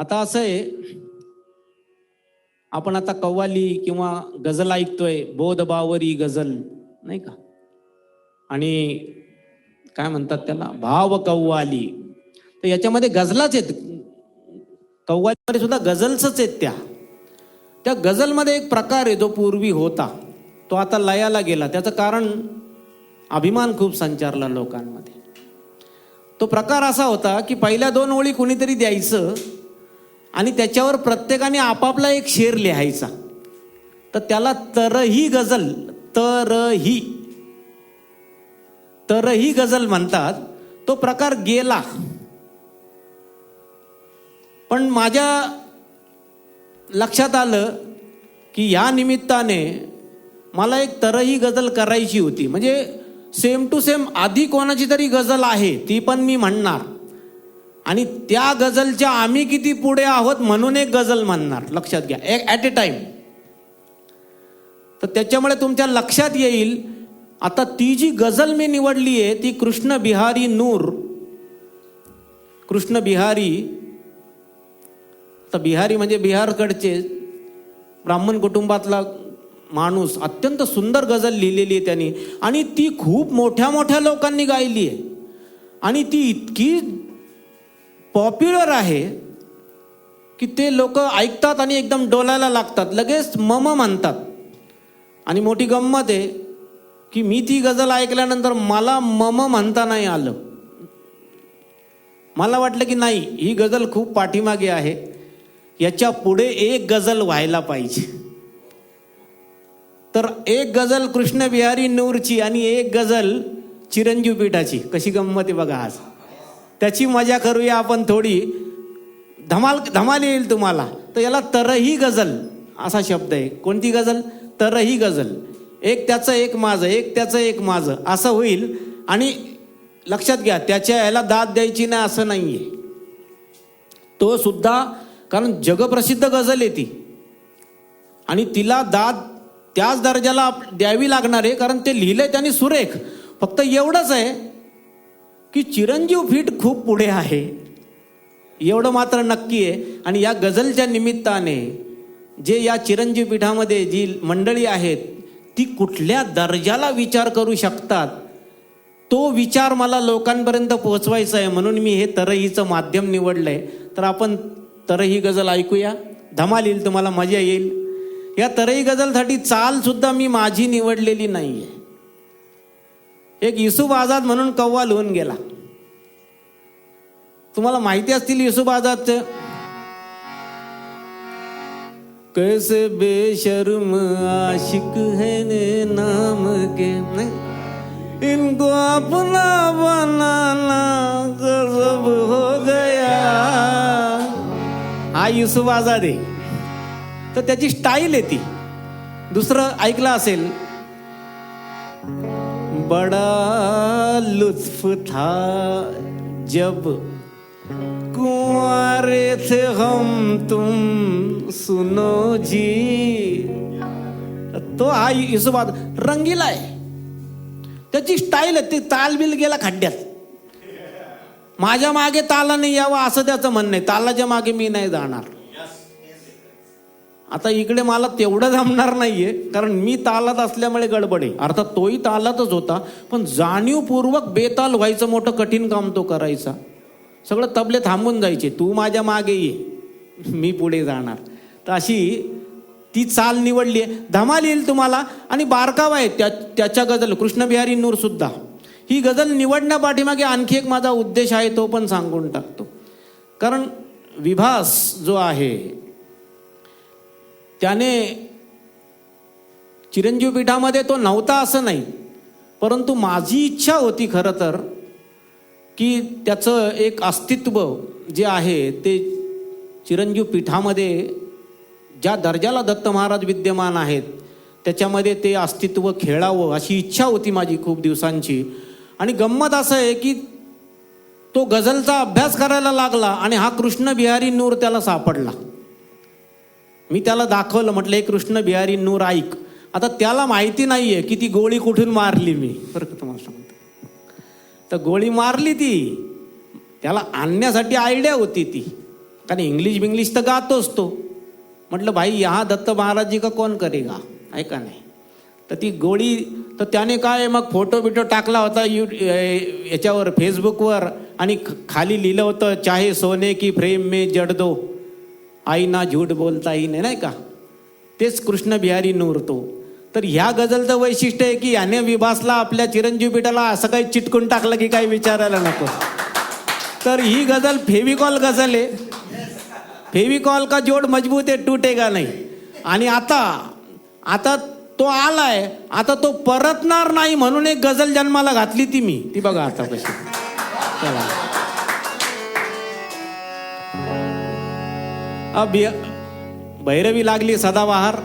आता असं आहे, आपण आता कव्वाली किंवा गझल ऐकतोय, बोध बावरी गझल नाही का, आणि काय म्हणतात त्याला, भाव कव्वाली. तर याच्यामध्ये गझलाच आहेत, कव्वालीमध्ये सुद्धा गझल्सच आहेत. त्या गझलमध्ये एक प्रकार आहे जो पूर्वी होता, तो आता लयाला गेला. त्याचं कारण अभिमान खूप संचारला लोकांमध्ये. तो प्रकार असा होता की पहिल्या दोन ओळी कुणीतरी द्यायचं आणि त्याच्यावर प्रत्येकाने आपापला एक शेर लिहायचा. तर त्याला तरही गझल, तरही गझल म्हणतात. तो प्रकार गेला. पण माझ्या लक्षात आलं की या निमित्ताने मला एक तरही गझल करायची होती. म्हणजे सेम टू सेम आधी कोणाची तरी गझल आहे ती पण मी म्हणणार, आणि त्या गझलच्या आम्ही किती पुढे आहोत म्हणून एक गझल म्हणणार. लक्षात घ्या, एक ॲट ए टाइम. तर त्याच्यामुळे तुमच्या लक्षात येईल. आता ती जी गझल मी निवडली आहे ती कृष्ण बिहारी नूर. कृष्ण बिहारी, तर बिहारी म्हणजे बिहारकडचे ब्राह्मण कुटुंबातला माणूस. अत्यंत सुंदर गझल लिहिलेली आहे त्यांनी, आणि ती खूप मोठ्या मोठ्या लोकांनी गायली आहे. आणि ती इतकी पॉप्युलर आहे की ते लोक ऐकतात आणि एकदम डोलायला लागतात, लगेच मम म्हणतात. आणि मोठी गंमत आहे की मी ती गझल ऐकल्यानंतर मला मम म्हणता नाही आलं. मला वाटलं की नाही, ही गझल खूप पाठीमागे आहे, याच्या पुढे एक गझल व्हायला पाहिजे. तर एक गझल कृष्ण बिहारी नूरची आणि एक गझल चिरंजीव पीठाची. कशी गंमत आहे बघा आज. त्याची मजा करूया आपण थोडी, धमाल येईल तुम्हाला. तर याला तरही गझल असा शब्द आहे. कोणती गझल? तरही गझल. एक त्याचं एक माझं, एक त्याचं एक माझं, असं होईल. आणि लक्षात घ्या, त्याच्या याला दाद द्यायची नाही असं नाहीये. तो सुद्धा, कारण जगप्रसिद्ध गझल आहे ती, आणि तिला दाद त्याच दर्जाला द्यावी लागणार आहे, कारण ते लिहिलंय त्यांनी सुरेख. फक्त एवढंच आहे की चिरंजीव पीठ खूप पुढे आहे, एवढं मात्र नक्की आहे. आणि या गझलच्या निमित्ताने जे या चिरंजीव पीठामध्ये जी मंडळी आहेत ती कुठल्या दर्जाला विचार करू शकतात, तो विचार मला लोकांपर्यंत पोहोचवायचा आहे. म्हणून मी हे तरहीचं माध्यम निवडलंय. तर आपण तरही गझल ऐकूया, धमाल येईल तुम्हाला, मजा येईल. या तरही गझलसाठी चाल सुद्धा मी माझी निवडलेली नाहीये. एक युसुफ आझाद म्हणून कव्वाल होऊन गेला, तुम्हाला माहिती असतील युसुफ आझादचं. कैसे बेशर्म आशिक है ने नाम के, नहीं इनको अपना बनाना गजब हो गया. हा युसुफ आझाद आहे. तर त्याची स्टाईल आहे ती. दुसरं ऐकलं असेल, बड़ा लुत्फ था जब कुंवारे थे हम तुम सुनो जी. तो हा युसुफ आझाद रंगीला आहे. त्याची स्टाईल आहे. ती तालबिल गेला खड्ड्यात. माझ्या मागे तालाने यावं असं त्याचं म्हणणं आहे. तालाच्या मागे मी नाही जाणार. आता इकडे मला तेवढं जमणार नाहीये, कारण मी तालात असल्यामुळे गडबड आहे. अर्थात तोही तालातच होता, पण जाणीवपूर्वक बेताल व्हायचं मोठं कठीण काम तो करायचा. सगळं तबले थांबून जायचे, तू माझ्या मागे ये, मी पुढे जाणार. तर अशी ती चाल निवडली आहे. धमाल येईल तुम्हाला. आणि बारकावा आहे त्याच्या गझल, कृष्ण बिहारी नूर सुद्धा. ही गझल निवडण्यापाठीमागे आणखी एक माझा उद्देश आहे, तो पण सांगून टाकतो. कारण विभास जो आहे त्याने चिरंजीव पीठामध्ये तो नव्हता असं नाही, परंतु माझी इच्छा होती खरं तर की त्याचं एक अस्तित्व जे आहे ते चिरंजीव पीठामध्ये ज्या दर्जाला दत्त महाराज विद्यमान आहेत त्याच्यामध्ये ते अस्तित्व खेळावं अशी इच्छा होती माझी खूप दिवसांची. आणि गंमत असं आहे की तो गझलचा अभ्यास करायला लागला आणि हा कृष्ण बिहारी नूर त्याला सापडला. मी त्याला दाखवलं, म्हटलं हे कृष्ण बिहारी नूर ऐक. आता त्याला माहिती नाहीये की ती गोळी कुठून मारली मी, बरं का तुम्हाला सांगतो. तर गोळी मारली ती, त्याला आणण्यासाठी आयडिया होती ती, कारण इंग्लिश तर गातोच तो. म्हटलं भाई यहाँ दत्त महाराज जी का कौन करेगा, आहे का नाही. तर ती गोळी, तर त्याने काय मग फोटो बिटो टाकला होता याच्यावर फेसबुकवर, आणि खाली लिहिलं होतं चाहे सोने की फ्रेम में जड दो आई ना झूठ बोलता ही नाही का. तेच कृष्ण बिहारी नूर तो. तर ह्या गझलचं वैशिष्ट्य आहे की याने विभासला आपल्या चिरंजीव पिठाला असं काही चिटकून टाकलं की काही विचारायला नको. तर ही गझल फेविकॉल गझल आहे. फेविकॉल का जोड मजबूत आहे, टूटेगा नाही. आणि आता तो आलाय, आता तो परतणार नाही म्हणून एक गझल जन्माला घातली ती मी. ती बघा आता कशी. चला भैरवी लागली सदाबहार.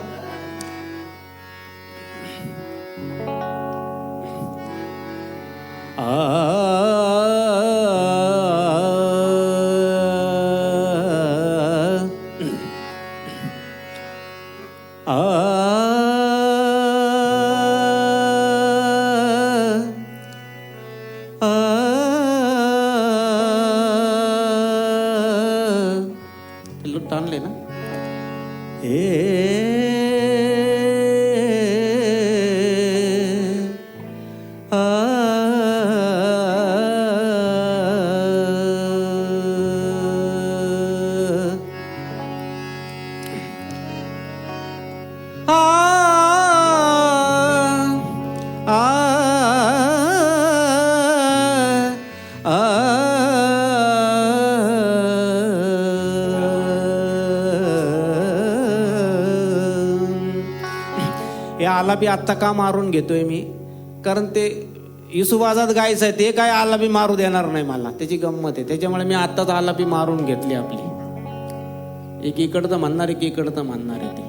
ताणले ना हे आलापी आत्ता का मारून घेतोय मी, कारण ते युसुफ आझाद गायचं आहे, ते काय आलापी मारू देणार नाही मला, त्याची गंमत आहे. त्याच्यामुळे मी आत्ताच आलापी मारून घेतली आपली. एक इकडचं म्हणणार, एक इकडचं म्हणणार आहे ते.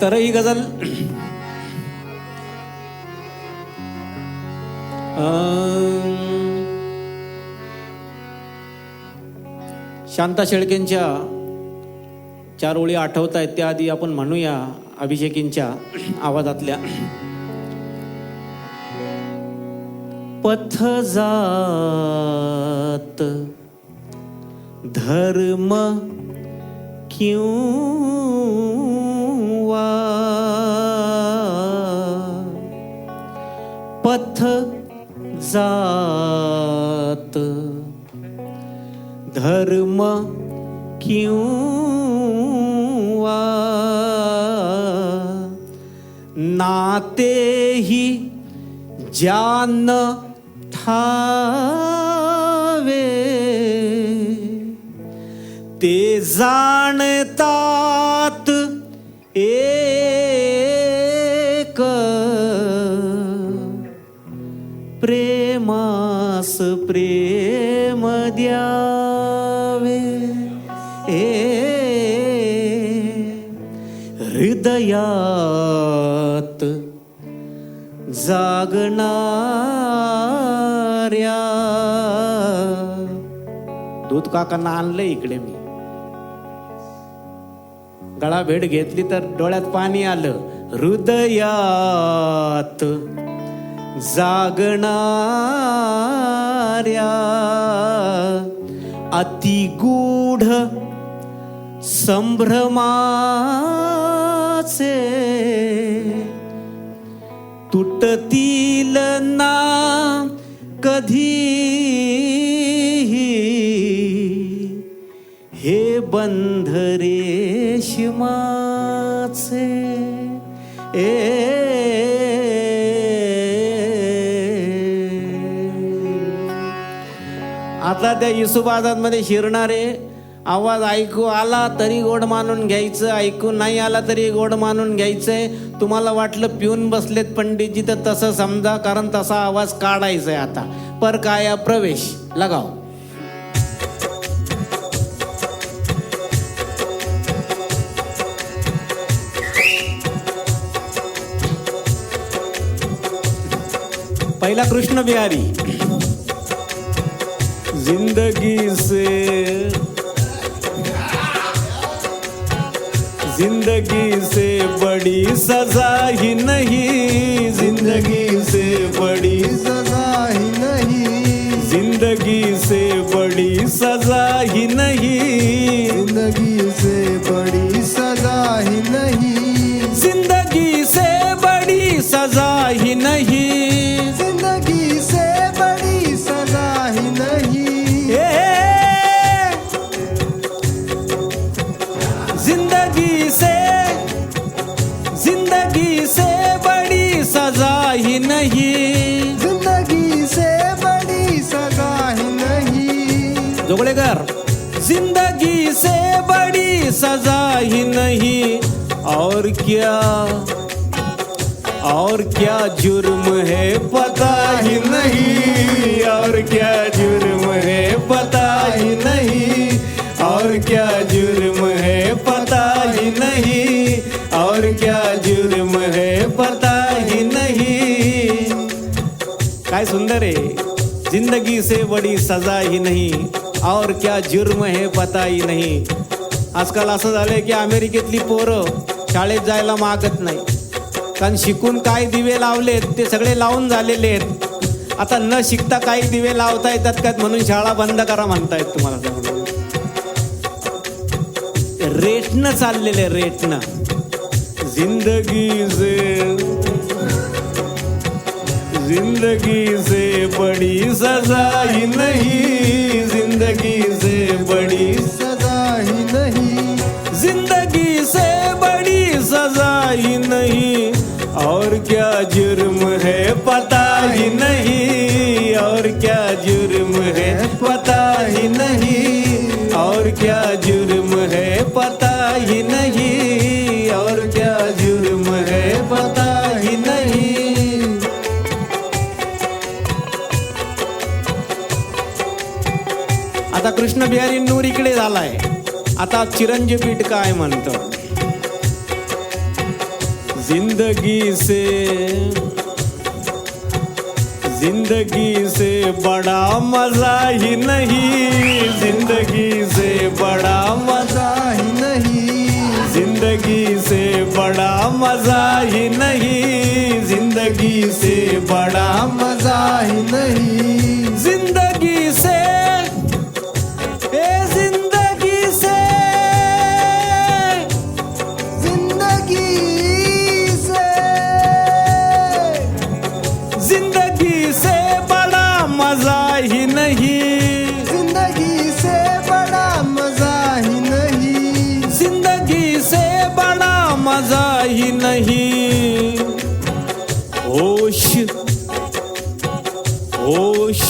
तर ही गझल शांता शेळकेंच्या 4 ओळी आठवत आहेत, त्याआधी आपण म्हणूया अभिषेकींच्या आवाजातल्या. पथ जात धर्म क्यों वा, पथ जात धर्म क्यों वा, नाते ही जान ठावे, ते जाणतात एक, प्रेमास प्रेम द्यावे, हृदयात जागणाऱ्या. दूध काकांना आणलंय इकडे मी. गळा भेट घेतली तर डोळ्यात पाणी आलं. हृदयात जागणाऱ्या अतिगूढ संभ्रमाचे, तुटतील ना कधीही हे बंध रेशमाचे. आता त्या युसुफ आझाद मध्ये शिरणारे आवाज ऐकू आला तरी गोड मानून घ्यायचं, ऐकू नाही आला तरी गोड मानून घ्यायचंय. तुम्हाला वाटलं पिऊन बसलेत पंडितजी तर तसं समजा, कारण तसा आवाज काढायचा आहे. आता परकाया प्रवेश लगाव. पहिला कृष्ण बिहारी. जिंदगी से बड़ी सजा ही नहीं, जिंदगी बड़ी सजा ही नहीं, जिंदगी से बड़ी सजा ही नहीं, जिंदगी से बड़ी सजा ही नहीं, जिंदगी से बड़ी सजा ही नहीं, जिंदगी से बड़ी सजा ही नहीं, जिंदगी से बड़ी सजा ही नहीं, जिंदगी से बड़ी सजा ही नहीं, जोगड़ेकर जिंदगी से बड़ी सजा ही नहीं। और क्या जुर्म है पता ही नहीं, और क्या जुर्म है पता ही नहीं, और क्या जुर्म है पता ही नहीं, और क्या जुर्म है पता ही नहीं। काय सुंदर आहे, जिंदगी से बड़ी सजा ही नहीं, और क्या जुर्म है पता ही नाही. आजकाल असं झालंय की अमेरिकेतली पोरं शाळेत जायला मागत नाही, कारण शिकून काय दिवे लावलेत ते सगळे लावून झालेले आहेत. आता न शिकता काही दिवे लावता येतात का म्हणून शाळा बंद करा म्हणतायत. तुम्हाला सांगतो रेटनं चाललेले रेटनं. जिंदगी से बड़ी सजा ही नहीं, जिंदगी से बड़ी सजा ही नहीं, जिंदगी से बड़ी सजा ही नहीं, और क्या जुर्म है पता ही नहीं, और क्या जुर्म है पता ही नहीं, और क्या जुर्म है पता ही नहीं, और क्या जुर्म है पता ही नहीं. आता कृष्ण बिहारी नूर इकडे झालाय. आता चिरंजीव पीठ काय म्हणतो. जिंदगी से बड़ा मजा ही नहीं, जिंदगी से बड़ा मजा ही नहीं, जिंदगी से बड़ा मजा ही नहीं, जिंदगी से बड़ा मजा ही नहीं, जिंदगी से जिंदगी से बड़ा मजा ही नहीं, जिंदगी से बड़ा मजा ही नहीं, जिंदगी से बड़ा मजा ही नहीं. होश होश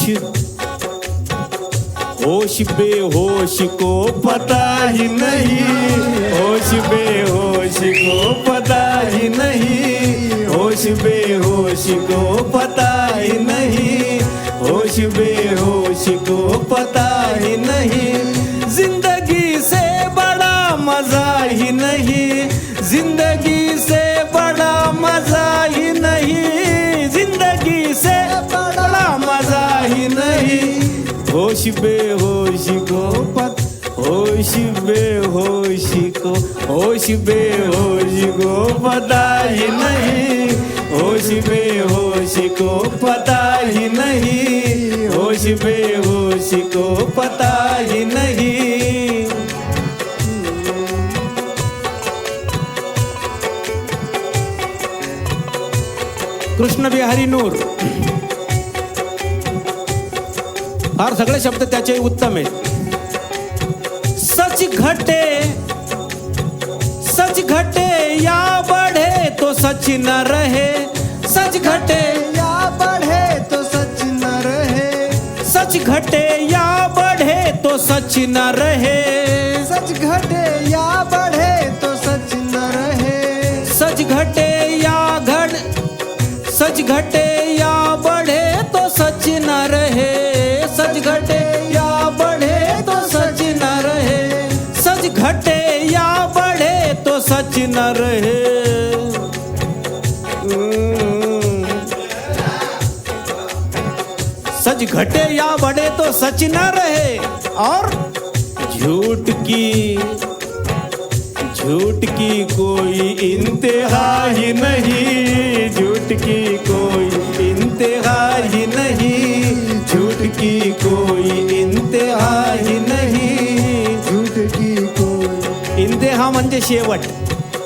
होश बेहोश को पता ही नहीं, होश बेहोश को पता ही नहीं, होश बेहोश को पता ही नहीं, होश बेहोश को पता ही नहीं. जिंदगी से बड़ा मजा ही नहीं, जिंदगी से बड़ा मजा ही नहीं, जिंदगी से बड़ा मजा ही नहीं. होश बेहोश को होश बेहोश को होश बेहोश को पता ही नहीं, होश बेहोश को पता ही नहीं, होश बेहोश को पता ही नहीं. कृष्ण बिहारी नूर फार सगळे शब्द त्याचे उत्तम आहेत. सच घटे या बढ़े तो सच न रहे, सच घटे या बढ़े तो सच न रहे, सच घटे या बढ़े तो सच न रहे, सच घटे या बढ़े तो सच न रहे, सच घटे या सच घटे या बढ़े तो सच न रहे, सच घटे या बढ़े तो सच न रहे, सच घटे या बढ़े तो सच न रहे. सच घटे या बढ़े तो सच न रहे. और झूठ की कोई इंतहा ही नहीं, झूठ की कोई इंतहा ही नहीं, झूठ की कोई इंतहा ही नहीं. झूठ की कोई. इंतहा म्हणजे शेवट.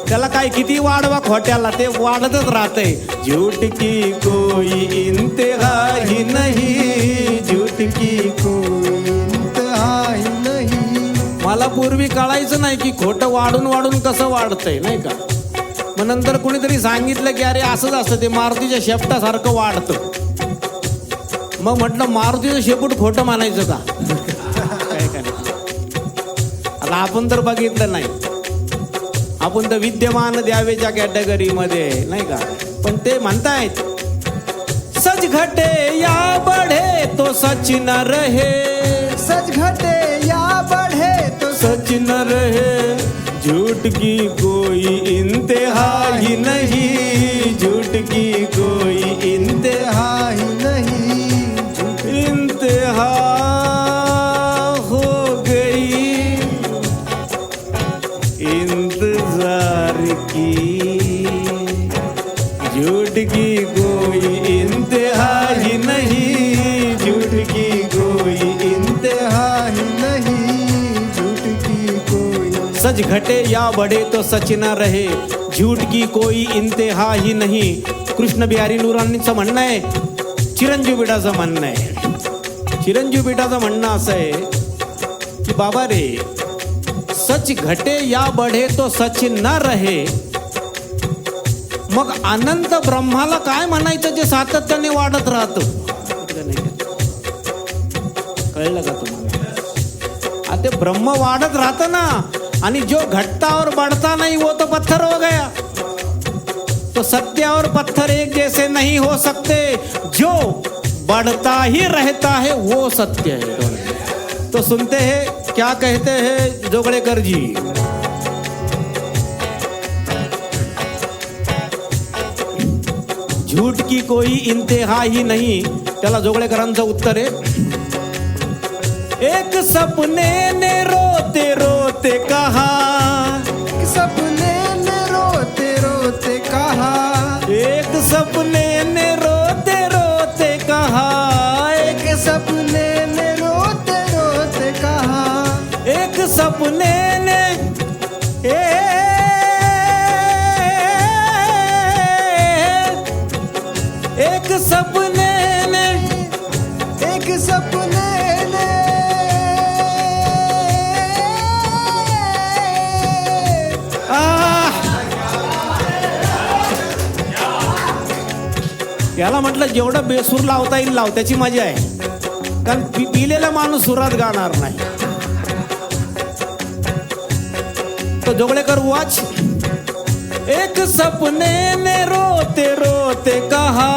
त्याला काय किती वाढवा खोट्याला, ते वाढतच राहतंय. झूठ की कोई इंतहा ही नहीं, झूठ की कोई इंतहा ही नहीं. मला पूर्वी कळायचं नाही की खोटं वाढून वाढून कसं वाढतंय, नाही का. मग नंतर कुणीतरी सांगितलं की अरे असंच असतं, ते मारुतीच्या शेपटासारखं वाढतं. मग म्हटलं मारुतीचं शेपूट खोटं मानायचं का? काय करायचं. आता आपण तर बघितलं नाही, आपण तर विद्यमान द्यावेच्या कॅटेगरीमध्ये, नाही का. पण ते म्हणतायत सच घटे या बढ़े तो सच न रहे, सच घटे या बढ़े तो सच न रहे. झूठ की कोई इंतहा ही नहीं, झूठ की कोई इंतहा इंतहा ही नहीं. झूठ इंतहा हो गई इंतजार की, झूठ की कोई इंतहा ही नहीं, झूठ की कोई इंतहा ही नहीं. झूठ की कोई. सच घटे या बढ़े तो सच न रहे, झूठ की कोई इंतहा ही नहीं. कृष्ण बिहारी नूरांचं म्हणणं आहे, चिरंजीव बिडाचं म्हणणं आहे. चिरंजीव बिडाचं म्हणणं असं आहे की बाबा रे, सच घटे या बढ़े तो सच न रहे. मग अनंत ब्रह्माला काय म्हणायचं जे सातत्याने वाढत राहतं. कळलं का तुम्हाला. आता ब्रह्म वाढत राहतं ना, आणि जो घटता और बढ़ता नहीं वो तो पत्थर हो गया. तो सत्य और पत्थर एक जैसे नहीं हो सकते, जो बढ़ता ही रहता है वो सत्य है. तो सुनते हैं क्या कहते हैं जोगड़ेकर जी. झूठ की कोई इंतहा ही नहीं. त्याला जोगळेकरांचं उत्तर आहे, एक सपने ने रोते रोते कहा, एक सपने ने रोते रोते कहा, एक सपने ने रोते रोते कहा, एक सपने ने रोते रोते कहा, एक सपने ने एक सपने ने, एक सपने ने. याला म्हटलं जेवढं बेसूर लावता येईल लाव, त्याची मजा आहे. कारण पिलेला माणूस सुरात गाणार नाही. तो जोगळेकर वाच, एक सपने ने रोते रोते कहा,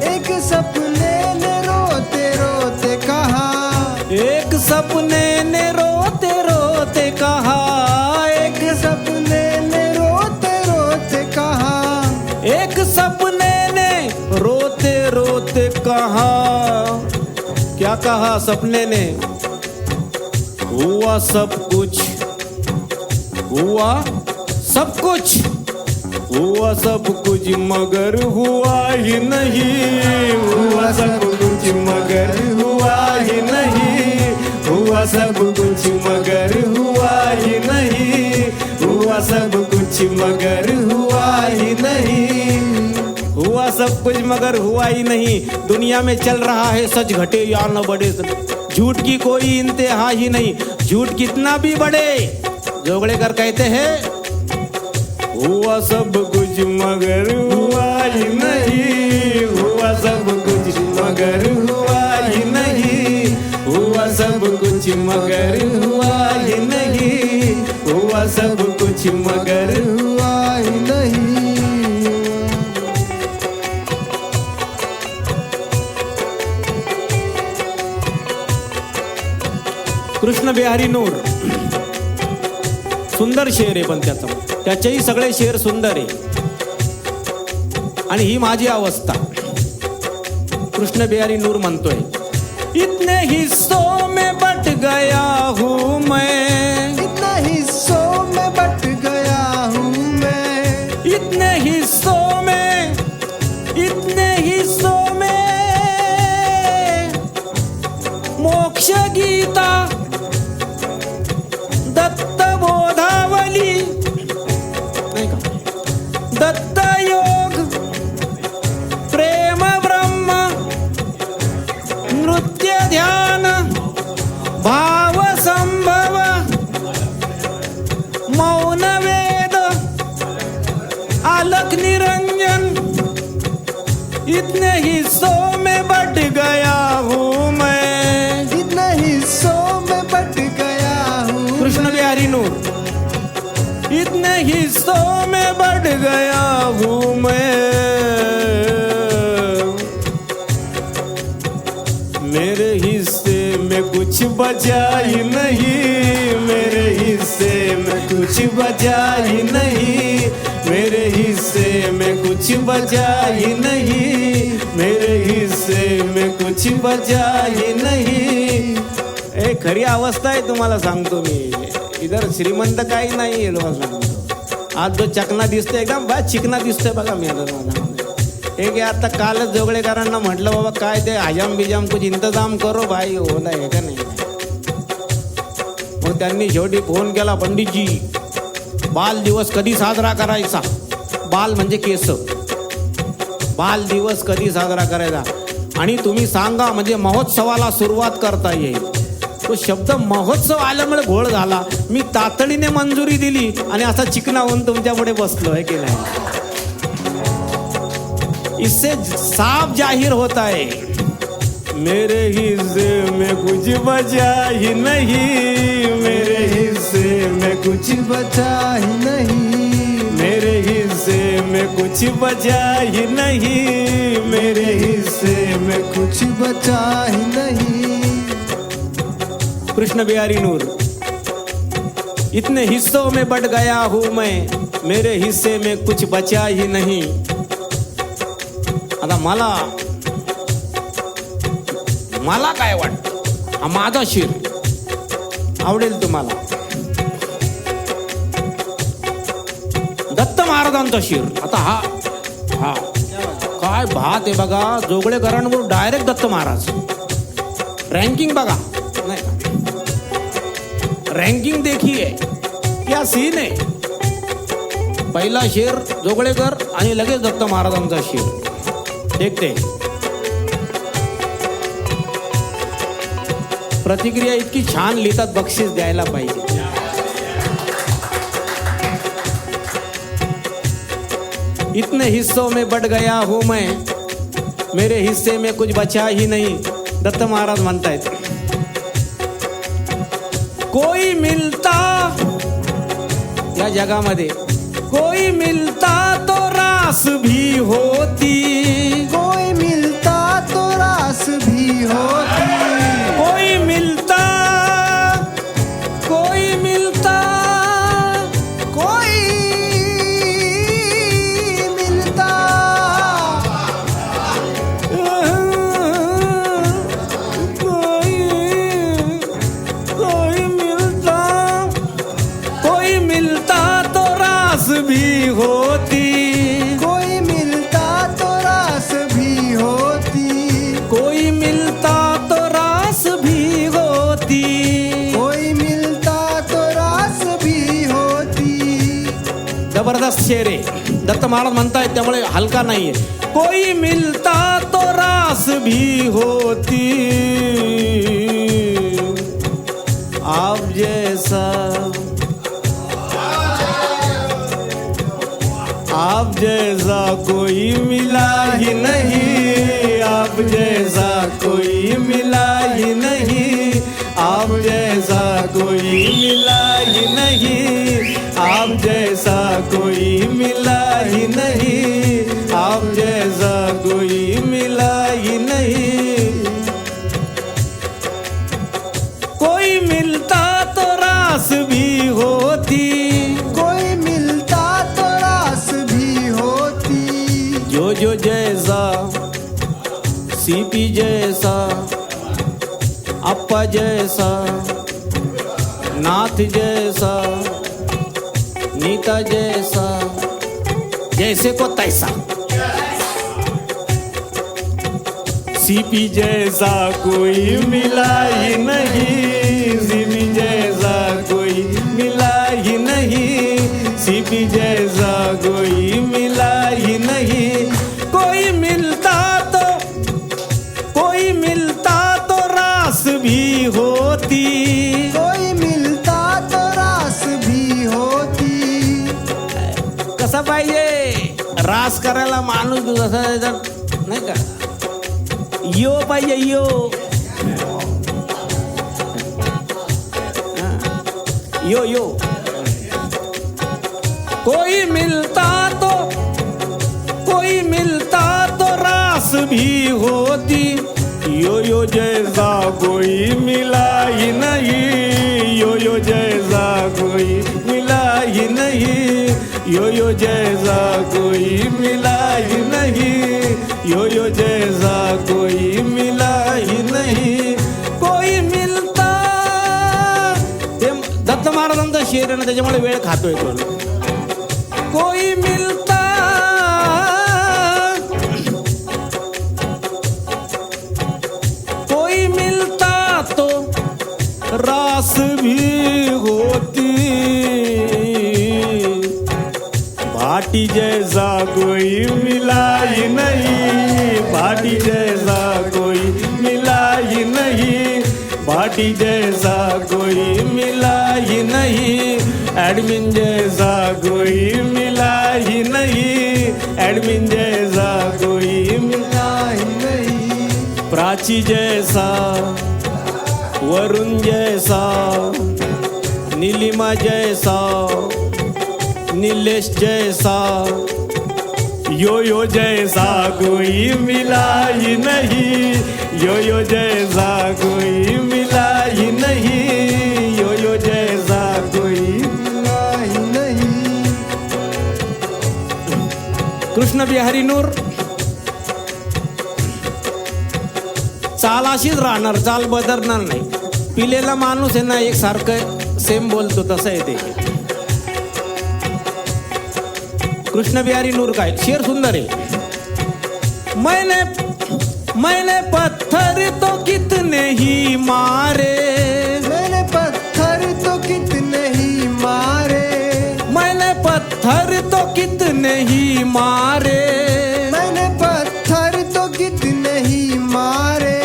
एक सपने ने रोते रोते कहा, एक सपने ने रोते रोते कहा, एक सपने ने रोते रोते कहा, एक सपने ने रोते रोते कहा. क्या कहा सपने ने. हुआ सब कुछ, हुआ सब कुछ, हुआ सब कुछ मगर हुआ ही नहीं, हुआ सब कुछ मगर हुआ ही नहीं, हुआ सब कुछ मगर हुआ ही नहीं, हुआ सब कुछ मगर हुआ ही नहीं, हुआ सब कुछ मगर हुआ ही नहीं. दुनिया में चल रहा है सच घटे या न बढ़े, झूठ की कोई इंतहा ही नहीं. झूठ कितना भी बढ़े, जोगड़ेकर कहते हैं हुआ सब कुछ मगर हुआ ही नहीं, हुआ सब कुछ मगर हुआ ही नहीं, हुआ सब कुछ मगर हुआ ही नहीं, हुआ सब कुछ मगर हुआ ही नहीं. कृष्ण बिहारी नूर. सुंदर शेर आहे, पण त्याचेही सगळे शेर सुंदर आहे. आणि ही माझी अवस्था. कृष्ण बिहारी नूर म्हणतोय, इतने हिस्सों में बट गया हूँ मैं, इतना हिस्सों में बट गया हूँ मैं, इतने हिस्सों में, इतने हिस्सों में मोक्ष गीता दत्त बोधावली नाही का, दत्त योग प्रेम ब्रह्म नृत्य ध्यान भाव संभव मौन वेद अलख निरंजन इतने हिस्सों में बट गया हूँ मैं, इतने हिस्सों में बट गया हूँ कृष्ण बिहारी नूर, इतने हिस्सों में बट गया हूँ मैं, मेरे हिस्से में कुछ बचा ही नहीं, मेरे हिस्से में कुछ बचा ही नहीं, मेरे हिस्से में कुछ बचा ही नहीं, मेरे हिस्से में कुछ बचा ही नहीं. ए खरी अवस्था आहे तुम्हाला सांगतो मी. इधर श्रीमंत काही नाही आहे तुम्हाला सांगतो. आज जो चकना दिसतोय एकदम बा चिकना दिसतोय बघा मी आता माझ्या. एक आता कालच जोगळेकरांना म्हटलं बाबा काय ते हजाम बिजाम कुछ इंतजाम करो भाई होला आहे का नाही. मग त्यांनी शेवटी फोन केला, पंडितजी बाल दिवस कधी साजरा करायचा, बाल म्हणजे केस, बाल दिवस कधी साजरा करायचा आणि तुम्ही सांगा म्हणजे महोत्सवाला सुरुवात करता येईल. तो शब्द महोत्सव आल्यामुळे घोळ झाला. मी तातडीने मंजुरी दिली आणि असा चिकना होऊन तुमच्या पुढे बसलो आहे की नाही. इससे साफ जाहिर होता है मेरे हिस्से में कुछ बचा ही नहीं, मेरे हिस्से में कुछ बचा ही नहीं, मेरे हिस्से में कुछ बचा ही नहीं, मेरे हिस्से में कुछ बचा ही नहीं. कृष्ण बिहारी नूर, इतने हिस्सों में बट गया हूँ मैं, मेरे हिस्से में कुछ बचा ही नहीं. आता मला काय वाटतं, हा माझा शिर आवडेल तुम्हाला. दत्त महाराजांचा शिर. आता हा हा काय भात आहे बघा. जोगळेकरांवर डायरेक्ट दत्त महाराज. रँकिंग बघा नाही का, रँकिंग देखिए क्या सीन आहे. पहिला शेर जोगळेकर आणि लगेच दत्त महाराजांचा शेर. देखते प्रतिक्रिया इतकी छान लिहितात, बक्षीस द्यायला पाहिजे. इतने हिस्सों में बट गया हूं मैं, मेरे हिस्से में कुछ बचा ही नहीं. दत्त महाराज म्हणतायत कोई मिलता या जगामध्ये, कोई मिलता तो रास भी होती, कोई मिलता तो रास भी होती, कोई मिलता, कोई मिलता, कोई मिलता, कोई मिलता, कोई मिलता तो रास भी होती, कोई मिलता तो रास भी होती, कोई मिलता तो रास भी होती. कोई मिलता तो रास भी होती. जबरदस्त शेर आहे. दत्त महाराज म्हणतायत त्यामुळे हलका नाहीये. कोई मिलता तो रास भी होती, आप जैसा, आप जैसा कोई मिला ही नहीं, आप जैसा कोई मिला ही नहीं, आप जैसा कोई मिला ही नहीं, आप जैसा कोई मिला ही नहीं, आप जैसा कोई मिला ही नहीं. कोई मिलता तो रास भी होती, कोई मिलता तो रास भी होती. जो जैसा, सीपी जैसा, अप्पा जैसा, नाथ जैसा, नीता जैसा, जैसे को तैसा. सीपी जैसा कोई मिला ही नहीं, सीपी जैसा कोई मिला ही नहीं, सीपी जैसा कोई मिला ही नहीं। कोई मिलता तो रास भी होती, कोई मिलता तो रास भी होती। कसा पाहिजे रास करायला माणूस जसा नाही का, यो पाहिजे यो, यो यो। कोई मिलता तो रास भी होती, यो यो जैसा कोई मिला ही नहीं, यो यो जैसा कोई मिला ही नहीं, यो यो जैसा कोई मिला ही नहीं, यो यो जैसा कोई मिला ही नहीं। कोई मिलता, ते दत्त महाराजांचा शेर आहे ना, त्याच्यामुळे वेळ खातोय तो। कोई मिलता, कोई मिलता तो रास भी होती, भाटी जैसा कोई मिला ही नहीं, भाटी जैसा कोई मिला ही नहीं, भाटी जैसा कोई मिला ही नहीं, एडमिन जैसा कोई मिला ही नहीं, एडमिन जैसा कोई मिला ही नहीं। प्राची जैसा, वरुण जैसा, नीलिमा जैसा, नीलेश जैसा, यो यो जैसा कोई मिला ही नहीं, यो यो जैसा कोई मिला ही नहीं, यो यो जैसा कोई मिला ही नहीं। कृष्ण बिहारी नूर चाल अशीच राहणार, चाल बदलणार नाही। पिलेला माणूस आहे ना, एक सारखं सेम बोलतो तसं आहे ते। कृष्ण बिहारी नूर काय शेर सुंदर आहे। मैंने पत्थर तो कितने ही मारे, मैंने पत्थर तो कितने ही मारे, मैंने पत्थर तो कितने ही मारे, मैंने पत्थर तो कितने ही मारे।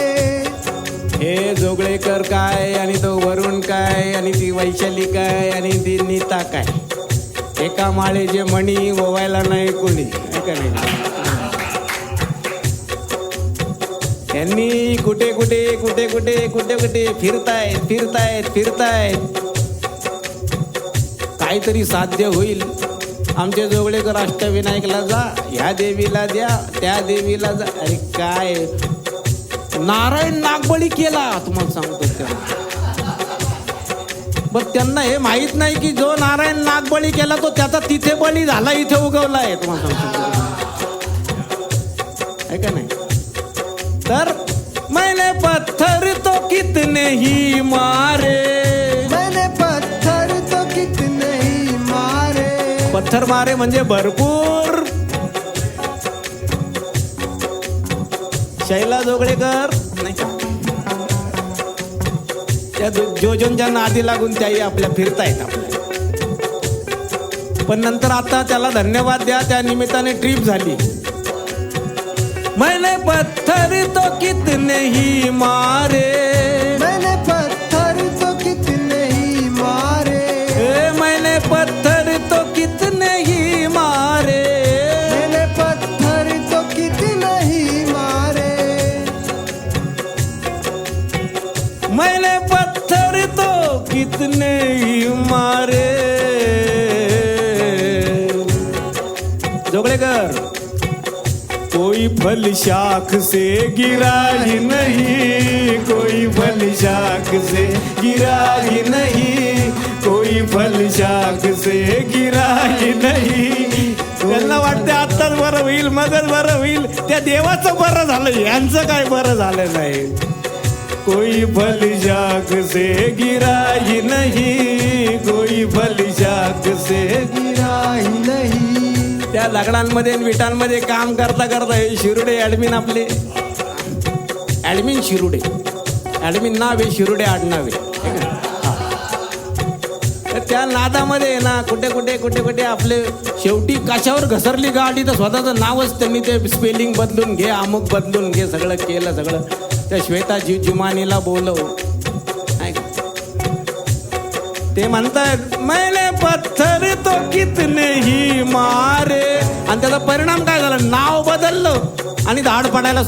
हे जोगळेकर काय आणि तो वरुण काय आणि ती वैशाली काय आणि ती नीता काय, एका माळेचे मणी ओवायला नाही कोणी, ऐका नाही। त्यांनी कुठे कुठे कुठे कुठे कुठे कुठे फिरतायत काहीतरी साध्य होईल। आमचे जोगळेकर अष्टविनायकला जा, ह्या देवीला द्या, त्या देवीला जा, अरे काय नारायण नागबळी केला तुम्हाला सांगतो त्या। पण त्यांना हे माहित नाही की जो नारायण नागबळी केला तो त्याचा तिथे बळी झाला, इथे उगवला आहे तुम्हाला सांगतो, आहे का नाही। तर मैंने पत्थर तो कितने ही मारे, मैंने पत्थर तो कितने ही मारे। पत्थर मारे म्हणजे भरपूर। शैला जोगळेकर नाही का, त्या जोजनच्या नादी लागून त्याही आपल्या फिरतायत आपल्या। पण नंतर आता त्याला धन्यवाद द्या, त्या निमित्ताने ट्रिप झाली। मैंने पत्थर तो कितने ही मारे, मैंने पत्थर तो कितने ही मारे, मैंने पत्थर तो कितने ही मारे, मैंने पत्थर तो कितने ही मारे, मैंने पत्थर तो कितने ही मारे। जोगळेकर कोई फल शाख से गिरा ही नहीं, कोई फल शाख से गिरा ही नहीं, कोई फल शाख से गिरा ही नहीं। त्यांना वाटते आत्ताच बरं होईल, मगच बरं होईल, त्या देवाचं बरं झालं, यांचं काय बरं झालं नाही। कोई फल शाख से गिरा ही नहीं, कोई फल शाख से गिरा ही नहीं। त्या लग्नांमध्ये विटांमध्ये काम करता करता हे शिरुडे ऍडमिन आपले ॲडमिन शिरुडे, ॲडमिन नाव आहे, शिरुडे आडनाव आहे. तर त्या नादामध्ये ना कुठे कुठे कुठे कुठे आपले शेवटी कशावर घसरली गाडी तर स्वतःचं नावच त्यांनी ते स्पेलिंग बदलून घे, अमुक बदलून घे, सगळं केलं. सगळं त्या श्वेता जुमानीला बोलव. ते म्हणतात मैंने पत्थर तो कितने ही मारे, आणि त्याचा परिणाम काय झाला, नाव बदललं आणि धाड पडायला.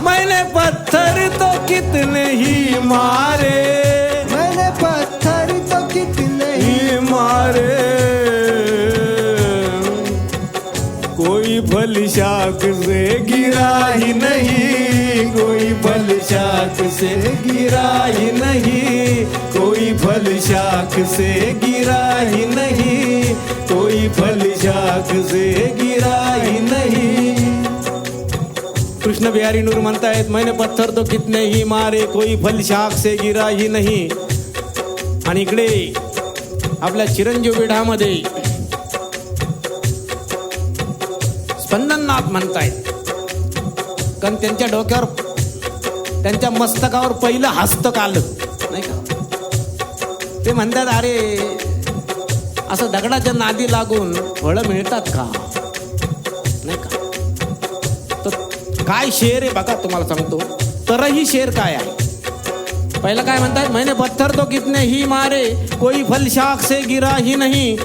मैंने पत्थर तो कितने ही मारे, मैंने पत्थर तो कितने ही मारे, कोई फल शाख से गिरा ही नहीं, कोई फल शाख से गिरा ही नहीं, कोई फल शाख से गिरा ही नहीं, कोई फल शाख से गिरा ही नहीं. कृष्ण बिहारी नूर म्हणतायत मैंने पत्थर तो कितने ही मारे, कोई फल शाख से गिरा ही नहीं. आणि इकडे आपल्या चिरंजीव पीठामध्ये स्पंदननाथ म्हणतायत, कारण त्यांच्या डोक्यावर, त्यांच्या मस्तकावर पहिलं हस्तक आलं नाही का. ते म्हणतात अरे असं दगडाच्या नादी लागून फळं मिळतात का, नाही का. तर काय शेर आहे बघा, तुम्हाला सांगतो तरही शेर काय आहे. पहिलं काय म्हणतात, मैंने पत्थर तो कितने ही मारे, कोई फल शाख से गिरा ही नहीं.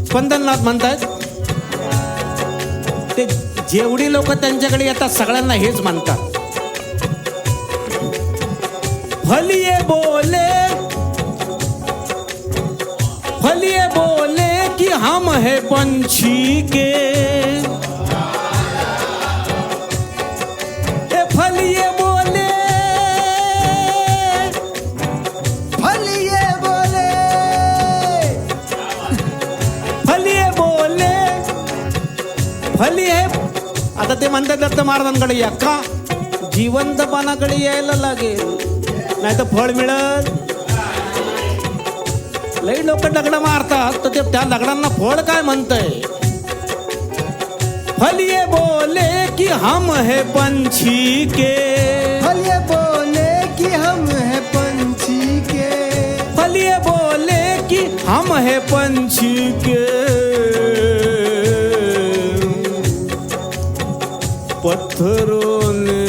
स्पंदननाथ म्हणतात ते जेवढी लोक त्यांच्याकडे येतात सगळ्यांना हेच म्हणतात, फलिए बोले, फलिए बोले कि हम है पंछी के, फलिए बोले, फलिए बोले, फलिए बोले, फली आहे. आता ते म्हणतात दत्त महाराजांकडे या का, जिवंतपणाकडे यायला लागेल, नाही तर फळ मिळत. लई लोक दगड मारतात तर ते त्या दगडांना फळ काय म्हणतंय. फलिए बोले कि हम है पंछी के, फलिए बोले कि हम है पंछी के, फलिए बोले कि हम है पंछी के, पत्थरों ने,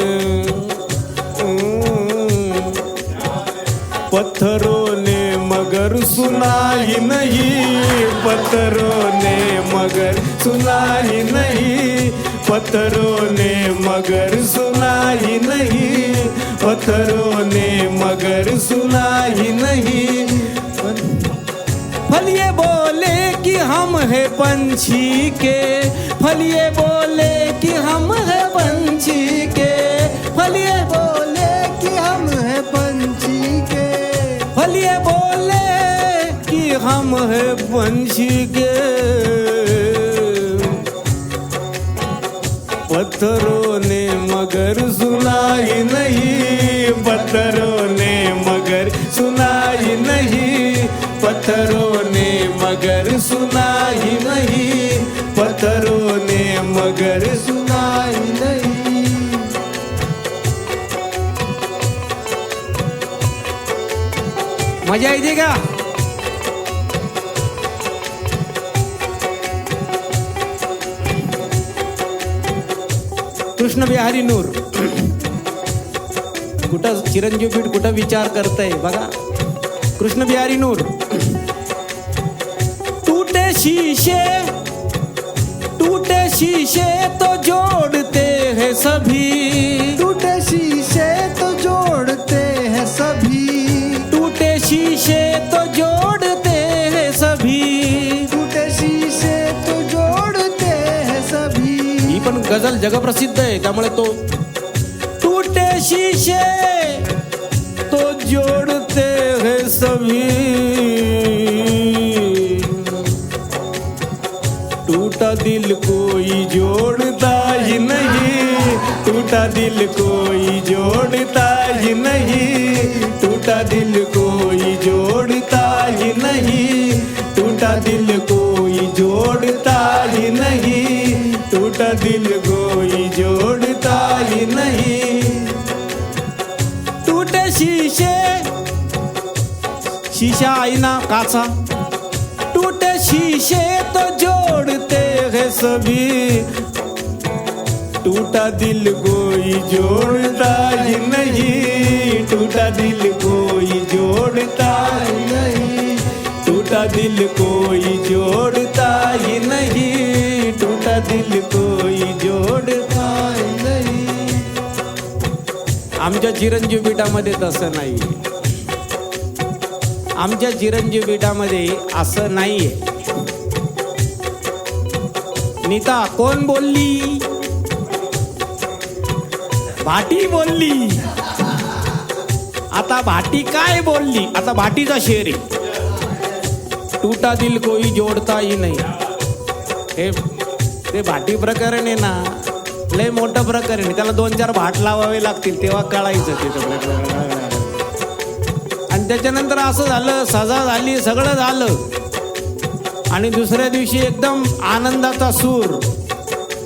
पत्थरों ने मगर सुना ही नहीं, पत्थरों ने मगर सुना ही नहीं, पत्थरों ने मगर सुना ही नहीं, पत्थरों ने मगर सुना ही नहीं. फलिए बोले कि हम है पंछी के, फलिए बोले कि हम है पंछी के, फलिए बोले कि हम है पंछी के, फलिए बोले कि हम है पंछी के, पत्थरों ने मगर सुना ही नहीं, पत्थरों ने मगर सुना ही नहीं, पत्थरों ने मगर सुना ही नहीं, पत्थरों ने मगर सुना ही नहीं. मजा येते का. कृष्ण बिहारी नूर कुठं चिरंजीव पीठ कुठं विचार करतय बघा. कृष्ण बिहारी नूर, टूटे शीशे, टूटे शीशे तो जोड़ते हैं सभी, टूटे शीशे तो जोड़ते हैं सभी, टूटे शीशे तो जोड़ते हैं सभी, टूटे शीशे तो जोड़ते हैं सभी. ही पण गझल जगप्रसिद्ध आहे त्यामुळे तो टूटे शीशे तो जोड़ते हैं सभी, टूटा दिल कोई जोड़ता ही नहीं, टूटा दिल कोई जोड़ता ही नहीं, टूटा दिल कोई जोड़ता ही नहीं, टूटा दिल कोई जोड़ता ही नहीं, टूटा दिल कोई जोड़ शीशा आईना काचा, टूटे शीशे तो जोड़ते हैं सभी, टूटा दिल कोई जोड़ता ही नहीं, टूटा दिल कोई जोड़ता ही नहीं, टूटा दिल कोई जोड़ता ही नहीं, टूटा दिल कोई जोड़ता ही नहीं. आमच्या चिरंजीव पीठामध्ये तसं नाही. आमच्या चिरंजीव पीठामध्ये असं नाहीये. नीता कोण बोलली? भाटी बोलली. आता भाटी काय बोलली? आता भाटीचा शेर आहे, टूटा दिल कोई जोडता ही नाही. हे ते भाटी प्रकरण आहे ना, लय मोठं प्रकरण आहे. त्याला 2-4 भाट लावावे लागतील तेव्हा कळायचं ते. आणि त्याच्यानंतर असं झालं, सजा झाली, सगळं झालं, आणि दुसऱ्या दिवशी एकदम आनंदाचा सूर.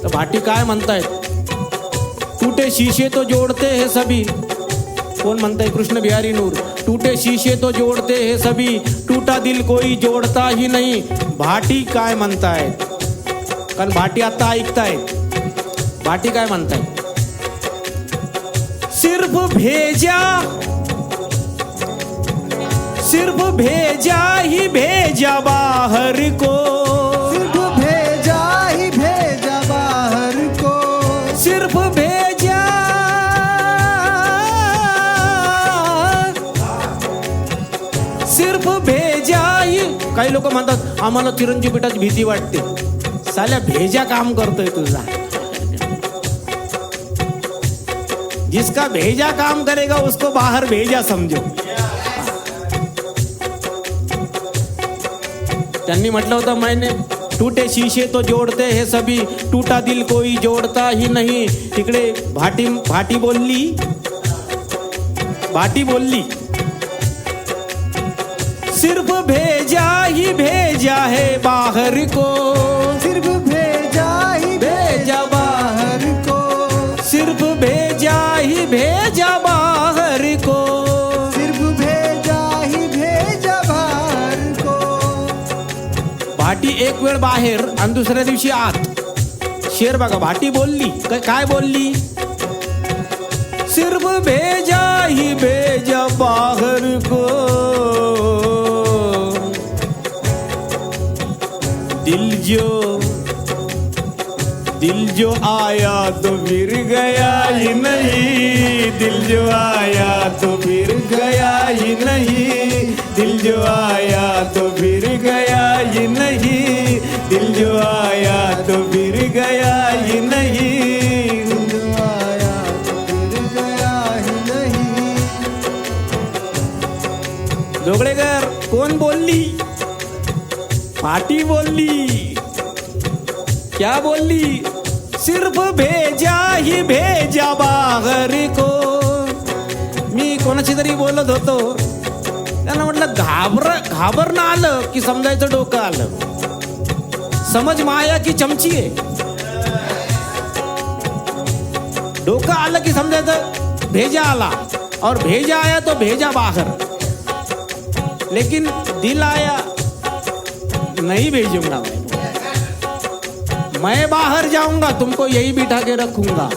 तर भाटी काय म्हणतायत? टूटे शीशे तो जोड़ते हैं सभी. कोण म्हणताय? कृष्ण बिहारी नूर. टूटे शीशे तो जोड़ते हैं सभी, टूटा दिल कोई जोड़ता ही नहीं. भाटी काय म्हणतायत? कारण भाटी आता ऐकतायत. भाटी काय म्हणतायत? सिर्फ भेजा, सिर्फ भेजा ही भेजा बाहर को, सिर्फ भेजा ही भेजा बाहर को, सिर्फ भेजा, सिर्फ भेजा ही. काही लोक म्हणतात आम्हाला चिरंजीव पीठाची भीती वाटते. साल्या भेजा काम करतोय तुझा. जिसका भेजा काम करेगा उसको बाहर भेजा समजो. त्यांनी म्हटलं होतं मैंने टूटे शीशे तो जोड़ते हैं सभी, टूटा दिल कोई जोड़ता ही नहीं. तिकडे भाटी बोलली. भाटी बोलली सिर्फ भेजा ही भेजा है बाहर को, सिर्फ भेजा ही भेजा बाहर को, सिर्फ भेजा ही भेजा बाहर को, सिर्फ भेजा ही भेजा बाहर को. भाटी एक वेळ बाहेर आणि दुसऱ्या दिवशी आत. शेर बघा, भाटी बोलली काय बोलली? सिर्फ भेजा ही भेजा बाहर को, दिल जो आया तो फिर गया ही नहीं, दिल जो आया तो फिर गया ही नहीं, दिल जो आया तो फिर गया ही नहीं, दिल जो आया तो फिर गया ही नहीं, दिल जो आया तो फिर गया ही नहीं. जोगळेकर कोण बोलली? भाटी बोलली. क्या बोलली? सिर्फ भेजा ही भेजा बाहर को. मी कोणाशी तरी बोलत होतो, त्यांना म्हटलं घाबरणं आलं की समजायचं डोकं आलं. समज माया की चमची आहे. डोकं आलं की समजायचं भेजा आला, और भेजा आया तो भेजा बाहर. लेकिन दिल आया नहीं भेजूंगा मैं बाहर जाऊंगा, तुमको यही बिठा के रखूंगा.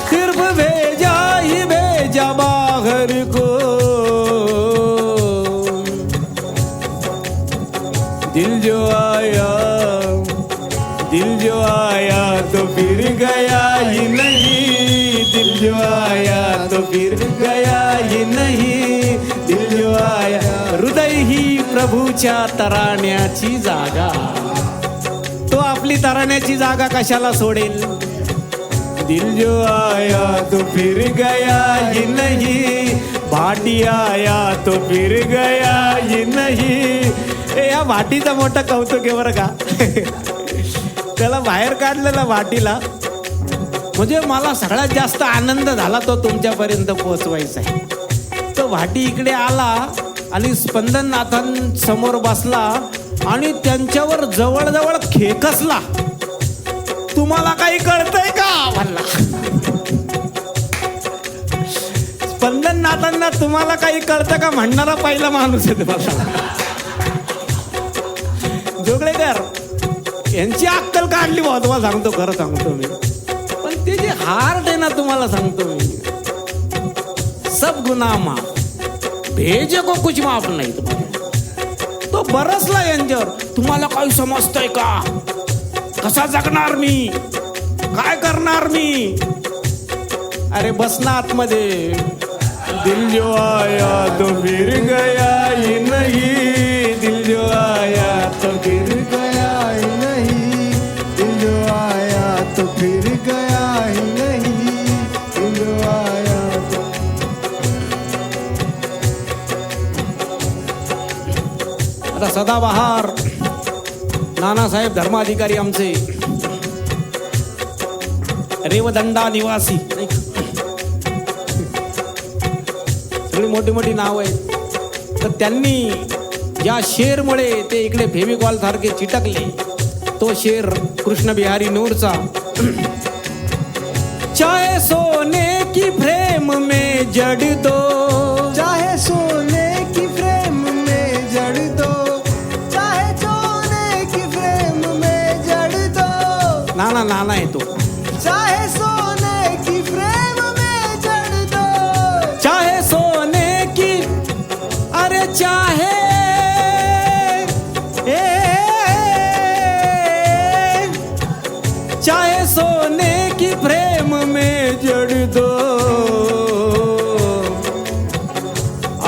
सिर्फ भेजा ही भेजा बाहर को, दिल जो आया तो फिर गया ही नहीं, दिल जो आया तो फिर गया ही नहीं, दिल जो आया. हृदय ही प्रभूच्या तराण्याची जागा. तो आपली तराण्याची जागा कशाला सोडेल? दिल जो आया तो फिर गया ही नहीं, भाटी आया तो फिर गया ही नहीं. या भाटीचं मोठं कौतुक आहे बरं का. त्याला बाहेर काढलेला भाटीला, म्हणजे मला सगळ्यात जास्त आनंद झाला तो तुमच्यापर्यंत पोहोचवायचा आहे. तो भाटी इकडे आला आणि स्पंदननाथांसमोर बसला आणि त्यांच्यावर जवळजवळ खेकसला. तुम्हाला काही कळतंय का म्हणला. स्पंदननाथांना तुम्हाला काही कळतं का म्हणणारा पहिला माणूस आहे तुम्हाला. जोगळेकर यांची अक्कल काढली भाऊ, तुम्हाला सांगतो, खरं सांगतो मी. पण ते जे हार्ट आहे ना, तुम्हाला सांगतो मी, सब गुनाह माफ, भेजे को कुछ माफ नाही. तुम्हाला तो बरसला यांच्यावर. तुम्हाला काही समजतंय का? कसा जगणार मी, काय करणार मी? अरे बस ना आतमध्ये. दिल जो आया तो फिर गया ही नहीं, दिल जो आया तो फिर गया ही नहीं, दिल जो आया तो फिर गया ही नहीं, दिल जो आया तो. आता सदाबहार नानासाहेब धर्माधिकारी आमचे रेवदंडा निवासी, नाही का? सगळी मोठी मोठी नाव आहेत. तर त्यांनी या शेरमुळे ते इकडे फेविकॉल सारखे चिटकले. तो शेर कृष्ण बिहारी नूरचा. चाहे सोने की फ्रेम में जड़ दो, चाहे सोने की फ्रेम में जड़ दो, चाहे सोने की फ्रेम में जड़ दो. नाना नाना आहे तो. चाहे सोने की फ्रेम में जड़ दो, चाहे सोने की, अरे चाहे चाहे सोने की फ्रेम में जड़ दो,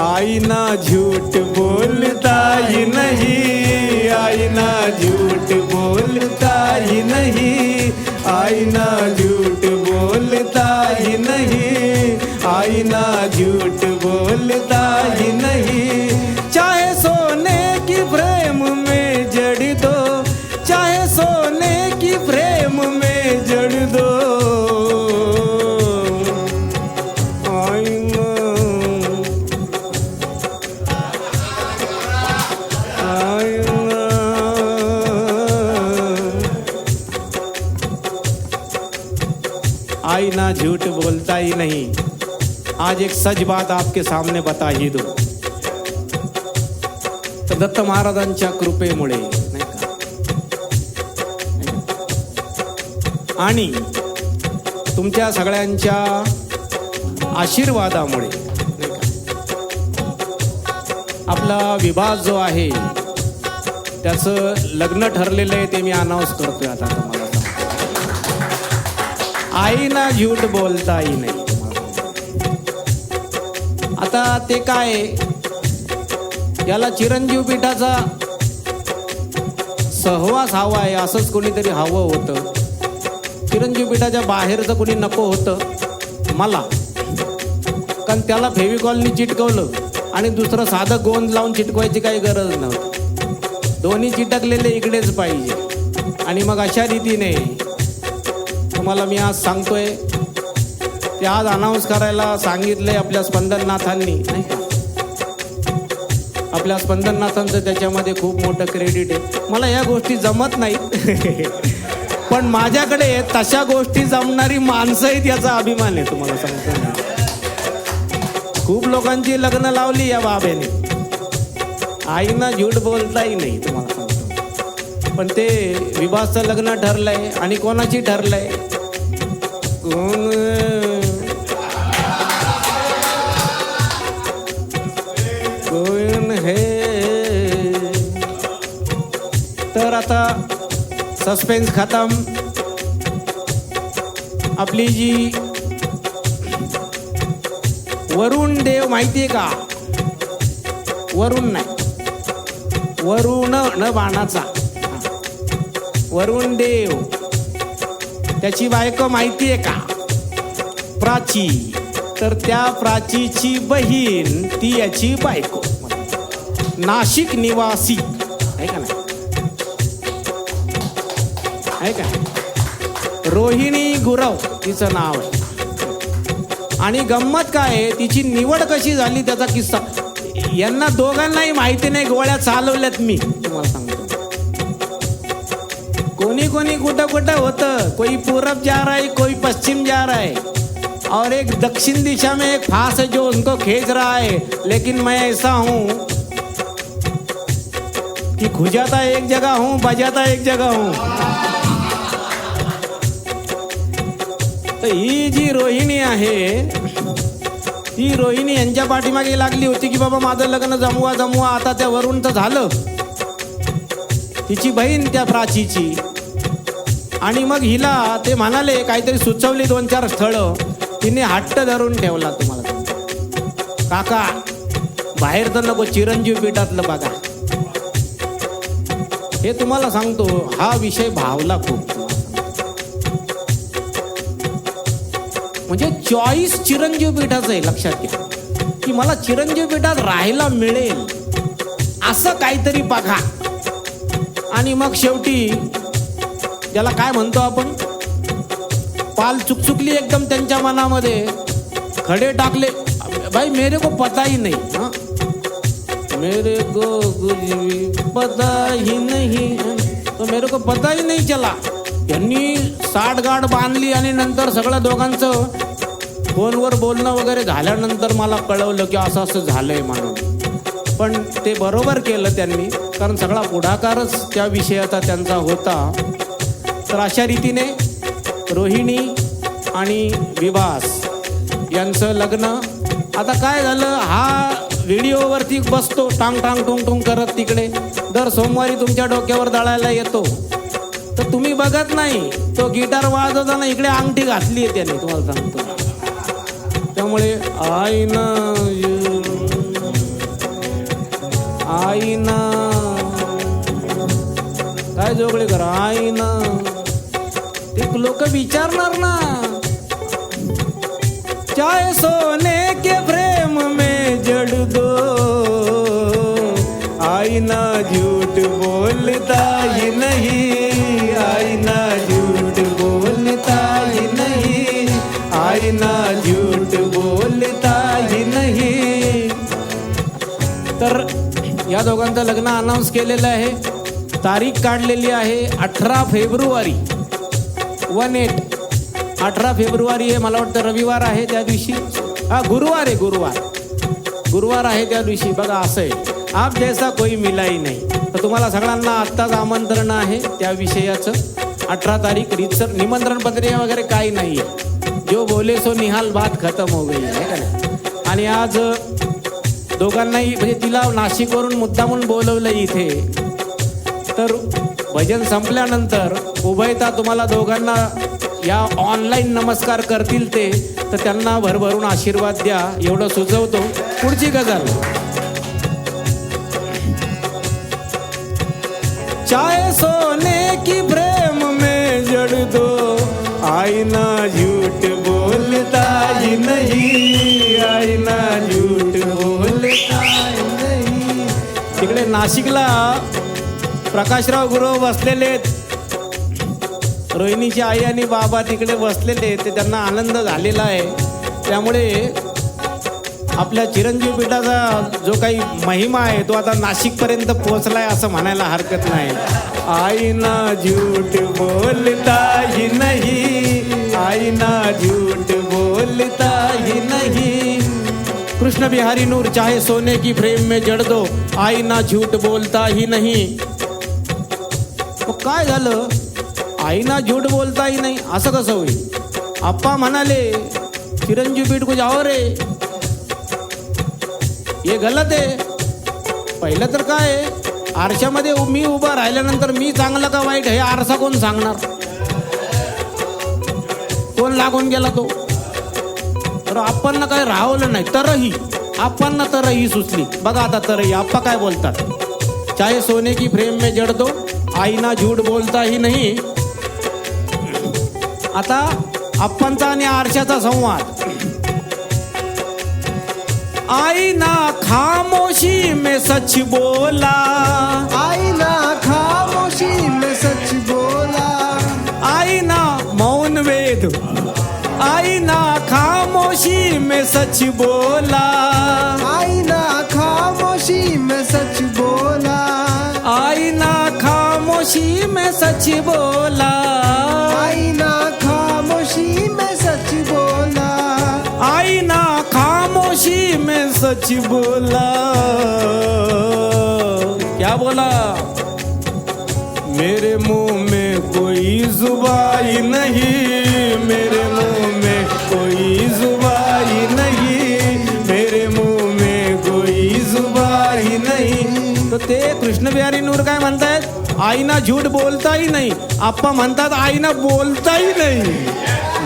आईना झूठ बोलता ही नहीं, आईना झूठ बोलता ही नहीं, आईना झूठ बोलता ही नहीं, आईना झूठ बोलता ही नहीं. चाहे सोने की फ्रेम में जड़ दो, चाहे सोने की फ्रेम में जड़ दो, आईना आईना. आईना झूठ बोलता ही नहीं. आज एक सच बात आपके सामने बता ही दो. तर दत्त महाराजांच्या कृपेमुळे, नाही का, आणि तुमच्या सगळ्यांच्या आशीर्वादामुळे, नाही का, आपला विभाग जो आहे त्याचं लग्न ठरलेलं आहे. ते मी अनाऊन्स करतोय आता तुम्हाला. आईना झूठ बोलताही नाही. आता ते काय, याला चिरंजीव पीठाचा सहवास हवा आहे, असंच कोणीतरी हवं होतं. चिरंजीव पीठाच्या बाहेरचं कोणी नको होतं मला, कारण त्याला फेविकॉलनी चिटकवलं आणि दुसरं साधं गोंद लावून चिटकवायची काही गरज नव्हती. दोन्ही चिटकलेले इकडेच पाहिजे. आणि मग अशा रीतीने तुम्हाला मी आज सांगतोय, ते आज अनाऊन्स करायला सांगितलंय आपल्या स्पंदननाथांनी, नाही का. आपल्या स्पंदननाथांचं त्याच्यामध्ये खूप मोठं क्रेडिट आहे. मला या गोष्टी जमत नाहीत पण माझ्याकडे तशा गोष्टी जमणारी माणसं आहेत याचा अभिमान आहे. तुम्हाला सांगतो, खूप लोकांची लग्न लावली या बाबेने. आईना झूठ बोलताही नाही, तुम्हाला सांगतो. पण ते विभासचं लग्न ठरलंय. आणि कोणाची ठरलंय, कोण कोण हे. तर आता सस्पेन्स खतम. आपली जी वरुण देव माहितीये का? वरुण नाही, वरुण न बाणाचा, वरुण देव. त्याची बायको माहितीये का? प्राची. तर त्या प्राचीची बहीण ती याची बायको, नाशिक निवासी आहे का नाही, आहे का? रोहिणी गुरव तिचं नाव आहे. आणि गंमत काय आहे, तिची निवड कशी झाली त्याचा किस्सा यांना दोघांनाही माहिती नाही. गोळ्या चालवल्यात मी तुम्हाला सांगतो. कोणी कोणी कुठं कुठं होतं. कोई पूरब जा रहा है, कोई पश्चिम जा रहा है. और एक दक्षिण दिशा में एक फास है जो उनको खींच रहा है, लेकिन मैं ऐसा हूं कि खुजाता एक जगह हूं, बजाता एक जगह हूं. तर ही जी रोहिणी आहे, ही रोहिणी यांच्या पाठीमागे लागली होती की बाबा माझं लग्न जमवा. आता त्या वरून तर झालं, तिची बहीण त्या प्राचीची. आणि मग हिला ते म्हणाले, काहीतरी सुचवली 2-4 स्थळं. तिने हट्ट धरून ठेवला. तुम्हाला काका बाहेर तर नको, चिरंजीव पीठातलं बघा. हे तुम्हाला सांगतो, हा विषय भावला खूप. म्हणजे चॉईस चिरंजीव पीठाचं आहे. लक्षात घ्या की मला चिरंजीव पीठात राहायला मिळेल असं काहीतरी बघा. आणि मग शेवटी ज्याला काय म्हणतो आपण, पाल चुकचुकली एकदम त्यांच्या मनामध्ये. खडे टाकले. भाई मेरे को पता ही नहीं, हाँ मेरे को कुछ पता ही नहीं, तो मेरे को पता ही नहीं चला. यांनी साठगाठ बांधली आणि नंतर सगळं दोघांचं फोनवर बोलणं वगैरे झाल्यानंतर मला कळवलं की असं असं झालंय म्हणून. पण ते बरोबर केलं त्यांनी, कारण सगळा पुढाकारच त्या विषयाचा त्यांचा होता. तर अशा रीतीने रोहिणी आणि विभास यांचं लग्न. आता काय झालं, हा व्हिडिओवरती बसतो टांग टांग टुंग टुंग करत तिकडे. दर सोमवारी तुमच्या डोक्यावर दळायला येतो, तर तुम्ही बघत नाही. तो गिटार वाजवताना इकडे अंगठी घातली आहे त्याने, तुम्हाला सांगतो. त्यामुळे आईना काय जोगळे करा, आईना. ते लोक विचारणार ना, चाहे सोने के प्रेम में जड़ दो, आईना झूठ बोलता ही नहीं, आईना झूठ बोलता ही नहीं, आईना झूठ बोलता ही नहीं. तर या दोघांचं लग्न अनाऊन्स केलेलं आहे. तारीख काढलेली आहे 18 फेब्रुवारी 18. 18 फेब्रुवारी आहे, मला वाटतं रविवार आहे त्या दिवशी. हा गुरुवार आहे, गुरुवार आहे त्या दिवशी. बघा असं आहे, आप जैसा कोई मिला ही नाही. तर तुम्हाला सगळ्यांना आत्ताच आमंत्रण आहे त्या विषयाचं. 18 तारीख. रीतसर निमंत्रण पत्रिका वगैरे काही नाही आहे. जो बोले सो निहाल बात खतम हो गई आहे का नाही. आणि आज दोघांनाही, म्हणजे तिला नाशिकवरून मुद्दामून बोलवलं इथे. तर भजन संपल्यानंतर उभयता तुम्हाला दोघांना या ऑनलाईन नमस्कार करतील ते, तर त्यांना भरभरून आशीर्वाद द्या एवढं सुचवतो. पुढची गझल. चाहे सोने की प्रेम में जड़ दो, आईना झूठ बोलता ही नहीं, आईना झूठ बोलता ही नहीं. तिकडे नाशिकला प्रकाशराव गुरु बसलेले आहेत. रोहिणीची आई आणि बाबा तिकडे बसलेले आहेत. ते त्यांना आनंद झालेला आहे. त्यामुळे आपल्या चिरंजीव पीठाचा जो काही महिमा आहे तो आता नाशिकपर्यंत पोहोचलाय असं म्हणायला हरकत नाही. आईना झूठ बोलता ही नहीं, आईना झूठ बोलता ही नहीं. कृष्ण बिहारी नूर. चाहे सोने की फ्रेम में जड़ दो, आईना झूठ बोलता ही नहीं. मग काय झालं, आईना झूठ बोलता ही नाही असं कसं होईल. आप्पा म्हणाले चिरंजीव पीठ को जाओ रे, हे गलत आहे. पहिलं तर काय, आरशामध्ये मी उभा राहिल्यानंतर मी चांगलं का वाईट हे आरसा कोण सांगणार. कोण लागून गेला तो. तर आप्पांना काय राहवलं नाही. तरही आप्पांना तरही सुचली. बघा आता तरही आप्पा काय बोलतात. चाहे सोने की फ्रेम में जड़ दो, आईना झूठ बोलता ही नहीं. आता आप्पांचा आणि आरशाचा संवाद. आईना खामोशी में सच बोला, आईना खामोशी में सच बोला, आईना मौन वेद, आईना खामोशी में सच बोला, आईना खामोशी में सच बोला, आईना खामोशी में सच बोला, आईना खामोशी में सच बोला. मैं सच बोला। क्या बोला? मेरे मुंह में कोई जुबाई नहीं, मेरे मुंह में कोई जुबाई नहीं, मेरे मुंह में कोई जुबाई नहीं। तो ते कृष्ण बिहारी नूर काय म्हणतायत? आईना झूठ बोलताही नाही. आप्पा म्हणतात आईना बोलताही नाही.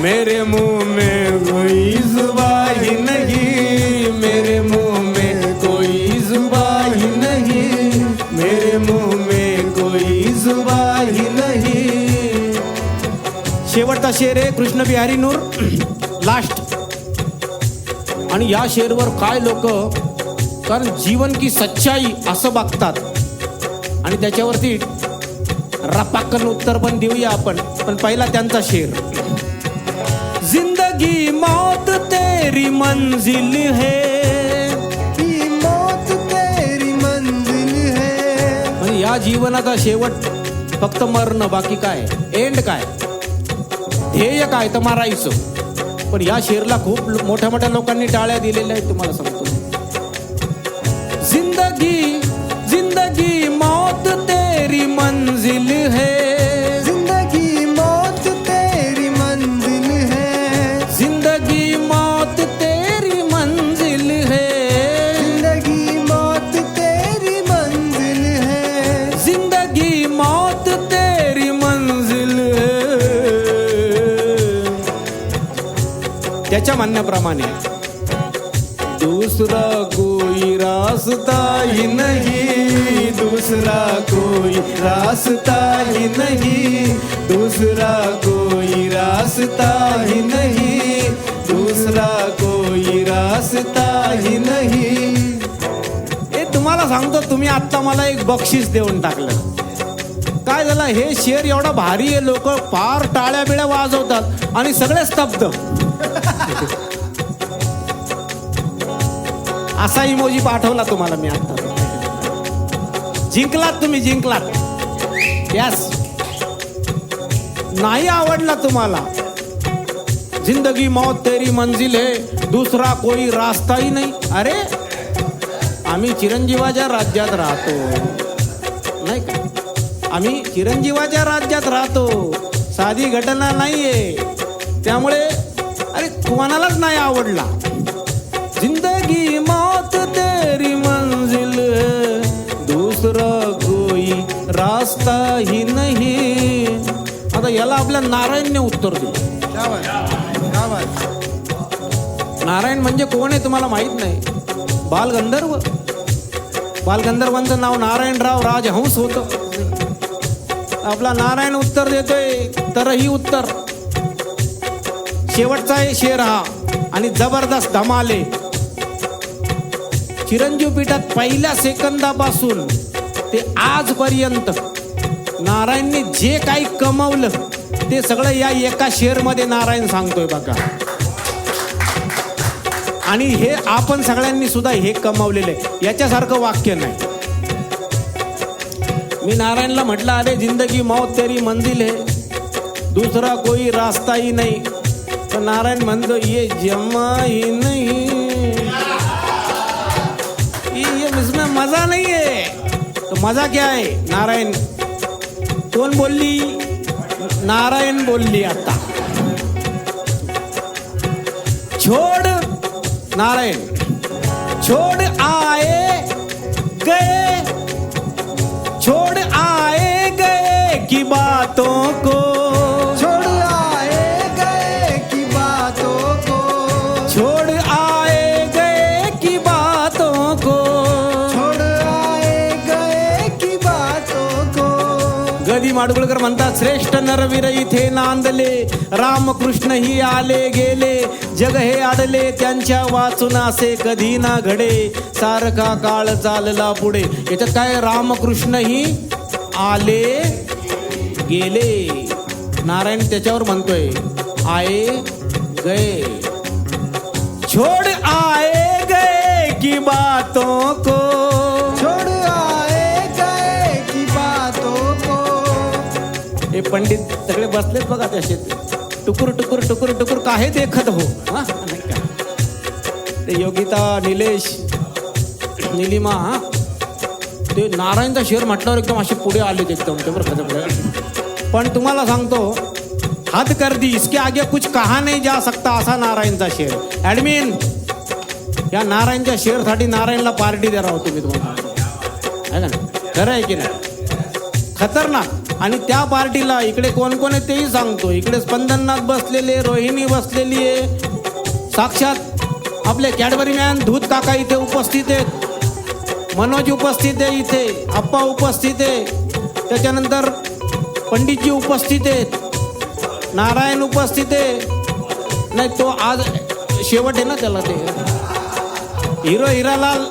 मेरे मुंह में कोई जुबाई नहीं, मेरे मुंह में कोई जुबाई नहीं, मेरे मुंह में कोई जुबाई नहीं. शेवटचा शेर आहे कृष्ण बिहारी नूर, लास्ट. आणि या शेरवर काय लोक, कारण जीवन की सच्चाई असं बघतात आणि त्याच्यावरती रपाकन उत्तर पण देऊया आपण. पण पहिला त्यांचा शेर. जिंदगी मौत तेरी मंजिल है, ही मौत तेरी मंजिल है. म्हणजे या जीवनाचा शेवट फक्त मरण, बाकी काय? एंड काय? ध्येय काय? तर मारायचं. पण या शेरला खूप मोठ्या मोठ्या लोकांनी टाळ्या दिलेल्या आहेत. तुम्हाला सांगतो, जिंदगी जिंदगी मौत तेरी मंजिल है, जिंदगी मौत तेरी मंजिल है, जिंदगी मौत तेरी मंजिल है, जिंदगी मौत तेरी मंजिल है, जिंदगी मौत तेरी मंजिल है. त्याच्या म्हणण्याप्रमाणे दूसरा कोई रास्ता ही नहीं, दूसरा कोई रास्ता ही नहीं, दूसरा कोई रास्ता ही नहीं, दूसरा कोई रास्ता ही नहीं. हे तुम्हाला सांगतो, तुम्ही आत्ता मला एक बक्षीस देऊन टाकलं. काय झालं? हे शेर एवढा भारी आहे, लोक फार टाळ्या बिळ्या वाजवतात आणि सगळे स्तब्ध. असा इमोजी पाठवला तुम्हाला मी आता. जिंकलात तुम्ही, जिंकलात. यस. नाही आवडला तुम्हाला? जिंदगी मौत तेरी मंजिल है, दूसरा कोई रास्ता ही नाही. अरे आम्ही चिरंजीवाच्या राज्यात राहतो, नाही का? आम्ही चिरंजीवाच्या राज्यात राहतो, साधी घटना नाहीये. त्यामुळे अरे कोणालाच नाही आवडला. जिंदगी मौत तेरी मंजिल है, दूसरा कोई रास्ता ही नहीं. आता याला आपल्या नारायणने उत्तर दिलं. नारायण म्हणजे कोण आहे तुम्हाला माहित नाही? बालगंधर्व. बालगंधर्वांचं नाव नारायणराव राजहंस होतं. आपला नारायण उत्तर देतोय, तर ही उत्तर. शेवटचा आहे शेर हा, आणि जबरदस्त धमाले. चिरंजीव पीठात पहिल्या सेकंदापासून ते आजपर्यंत नारायणने जे काही कमवलं ते सगळं या एका शेरमध्ये नारायण सांगतोय बघा. आणि हे आपण सगळ्यांनी सुद्धा हे कमवलेलं आहे. याच्यासारखं वाक्य नाही. मी नारायणला म्हटलं, अरे जिंदगी मौत तेरी मंजिल है, दूसरा कोई रास्ता ही नहीं. तर नारायण म्हणतो, ये जमा ही नहीं, ये इसमें मजा नहीं है. तो मजा क्या है? नारायण. कोण बोलली? नारायण बोलली. आता छोड़ नारायण, छोड़ आए गए, छोड़ आए गए की बातों को, छोड़ आए गए की बातों को, छोड़ आए गए की बातों को, छोड़ आए गए की बातों को. गदी माडगुळकर म्हणतात, श्रेष्ठ नरवीर इथे नांदले, रामकृष्ण ही आले गेले, जग हे आडले त्यांच्या वाचून असे कधी ना घडे, सारखा काळ चालला पुढे. याच्यात काय? रामकृष्ण ही आले गेले. नारायण त्याच्यावर म्हणतोय, आए गए, छोड़ आए गए की बातों को, छोड़ आए गए की बातों को. हे पंडित सगळे बसलेत बघा त्याचे, टुकुर टुकुर टुकुर टुकुर काहे देखत हो. हा? नाही का? ते योगिता निलेश निलिमा हा ते नारायणचा शेर म्हटल्यावर एकदम असे पुढे आले एकदम ते बरं. पण तुम्हाला सांगतो हद कर दी इसके आगे कुछ कहा नहीं जा सकता असा नारायणचा शेर. ऍडमिन या नारायणच्या शेरसाठी नारायणला पार्टी द्या राहतो तुम्ही तुम्हाला आहे ना खरं आहे की नाही खतरनाक. आणि त्या पार्टीला इकडे कोण कोण आहे तेही सांगतो. इकडे स्पंदननाथ बसलेले रोहिणी बसलेली आहे साक्षात आपले कॅडबरी मॅन धूत काका इथे उपस्थित आहेत मनोज उपस्थित आहे इथे आप्पा उपस्थित आहे त्याच्यानंतर पंडितजी उपस्थित आहेत नारायण उपस्थित आहे नाही तो आज शेवट आहे ना त्याला ते हिरो हिरालाल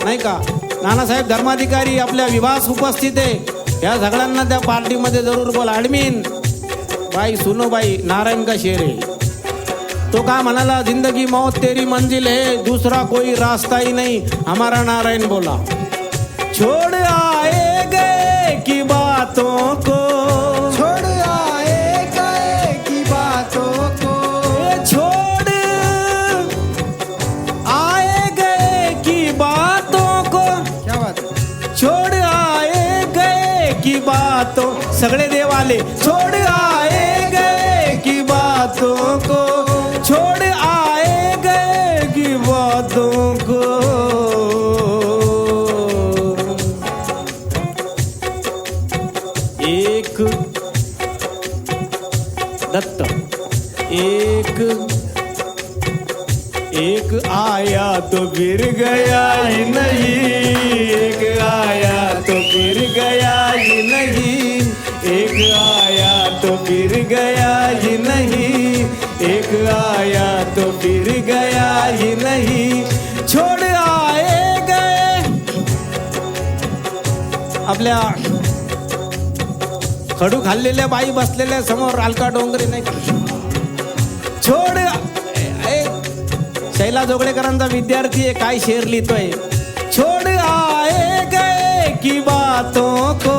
नाही का नानासाहेब धर्माधिकारी आपल्या विभास उपस्थित आहे. या सगळ्यांना त्या पार्टीमध्ये जरूर बोला. ॲडमिन बाई सुनो बाई नारायण का शेर आहे तो का म्हणाला जिंदगी मौत तेरी मंजिल है दूसरा कोई रास्ता ही नहीं हमारा नारायण बोला. छोड़ आए गए की बातों को छोड़ आए गए की बातों को छोड़ आए गए की बातों को क्या बात है? छोड़ आए गए की बातों सगळे देव आले. छोड़ आए गए की बातों को छोड़ आए गए की बातों को एक दत्त एक आया तो फिर गया ही नहीं एक आया तो फिर गया ही नहीं एक आया तो फिर गया ही नहीं एक आया तो फिर गया ही नहीं छोड़ आए गए. आपल्या खडू खाल्लेल्या बाई बसलेल्या समोर अलका डोंगरे नाही छोड शैला जोगळेकरांचा विद्यार्थी आहे काय शेर लिहितोय. छोड़ आए गए की बातों को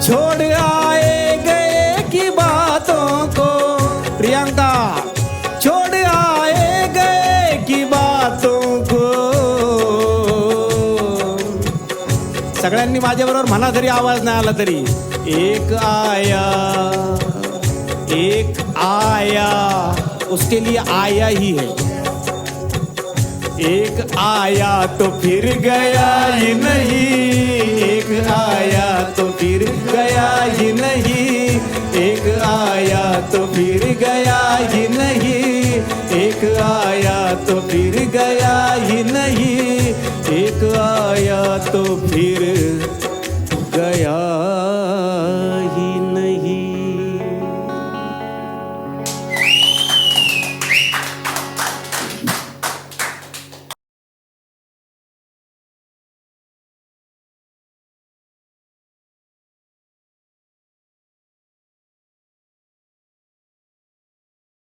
छोड़ आए गए की बातों को प्रियंका छोड़ आए गए की बातों को. सगळ्यांनी माझ्याबरोबर म्हणा तरी आवाज नाही आला तरी एक आया उसके लिए आया ही है. एक आया तो फिर गया ही नहीं एक आया तो फिर गया ही नहीं एक आया तो फिर गया ही नहीं एक आया तो फिर गया ही नहीं एक आया तो फिर